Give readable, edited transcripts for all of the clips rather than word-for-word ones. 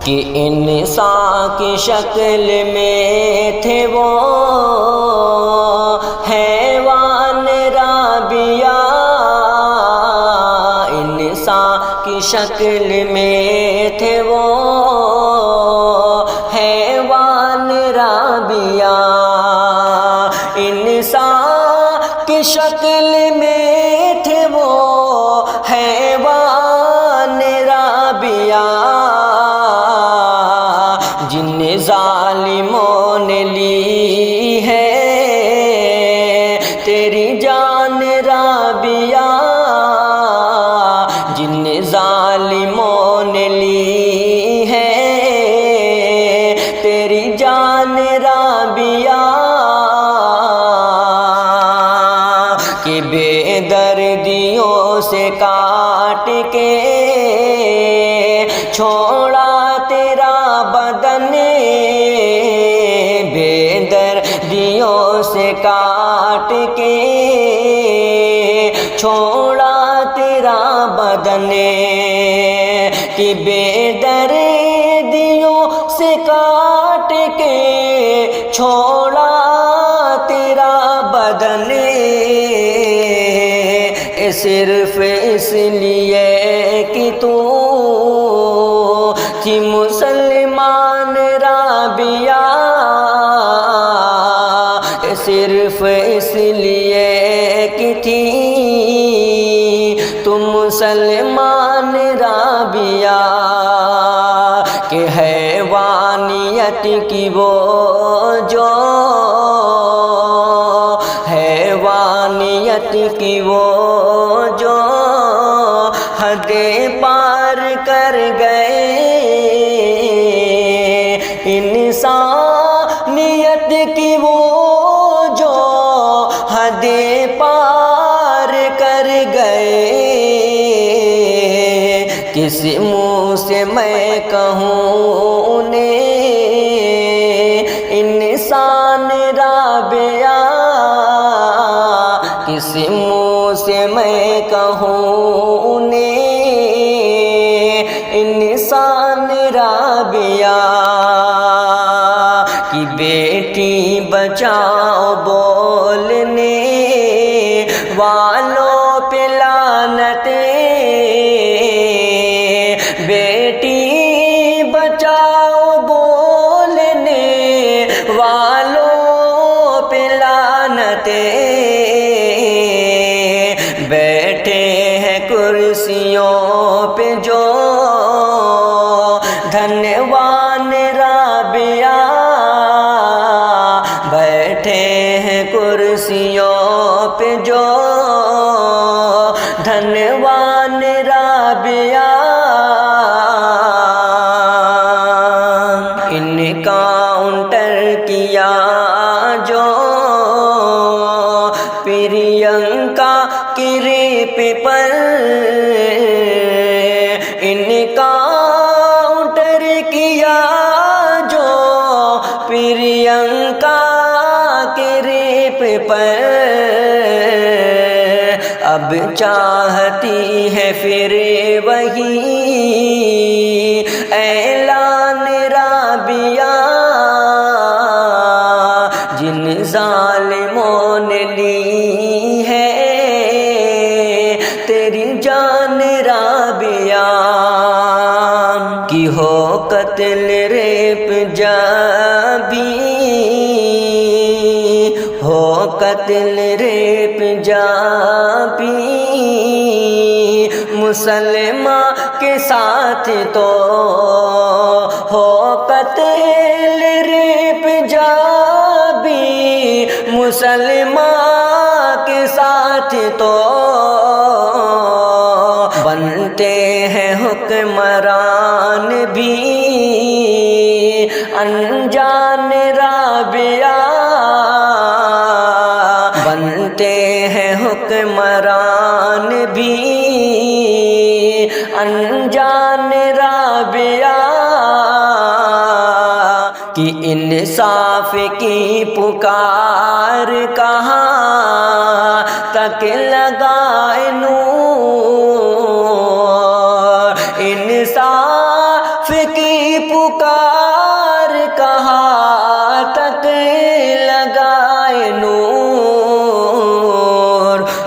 کہ انسان کی شکل میں تھے وہ حیوان رابعہ، انسان کی شکل میں تھے وہ حیوان رابعہ، انسان کی شکل میں تھے وہ حیوان رابعہ، جن ظالموں نے لی ہے تیری جان رابعہ، جن ظالموں نے لی ہے تیری جان رابعہ، کہ بے دردیوں سے کاٹ کے چھوڑا تیرا بدن، بے دردیوں سے کاٹ کے چھوڑا تیرا بدن، کہ بے دردیوں سے کاٹ کے چھوڑا تیرا بدن، صرف اس لیے کہ تو تھی مسلمان رابعہ، صرف اس لیے کہ تھی تم مسلمان رابعہ، کہ حیوانیت کی وہ جو حیوانیت کی وہ جو حدیں پار کر گئے، انسانیت کی وہ جو حدیں پار کر گئے، کس منہ سے میں کہوں انہیں انسان رابعہ، کس منہ سے میں کہوں انہیں انسان رابعہ، کہ بیٹی بچاؤ بولنے والوں پہ لعنتیں، بیٹی بچاؤ بولنے والوں پہ لعنتیں، بیٹھے ہیں کرسیوں پہ جو دھنوان رابعہ، بیٹھے ہیں کرسیوں پہ جو دھنوان رابعہ، انکاؤنٹر کیا جو پرینکا کی ریپ پر، انکاؤنٹر کیا جو پرینکا کی ریپ پر، اب چاہتی ہے پھر وہی اعلان رابعہ، جن ظالموں نے لی ہے تیری جان رابعہ، کی ہو قتل ریپ جب بھی ہو قتل ریپ جب بھی مسلمان کے ساتھ تو ہو قتل ریپ جب بھی مسلمان کے ساتھ تو بنتے ہیں حکمران بھی انجان رابعہ، بنتے ہیں حکمران بھی انجان رابعہ، کہ انصاف کی پکار کہاں تک لگائے نور، انصاف کی پکار کہاں تک لگائے نور،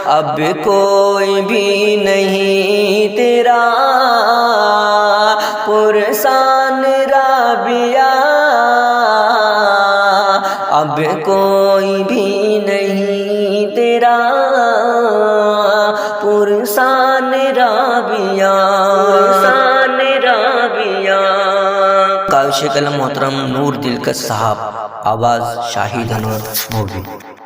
اب کوئی بھی نہیں تیرا پرسان رابعہ، اب کوئی بھی نہیں تیرا پرسان رابعہ، پرسان رابعہ۔ کاوش قلم محترم نور دلکش صاحب، آواز شاہد انور مولوی۔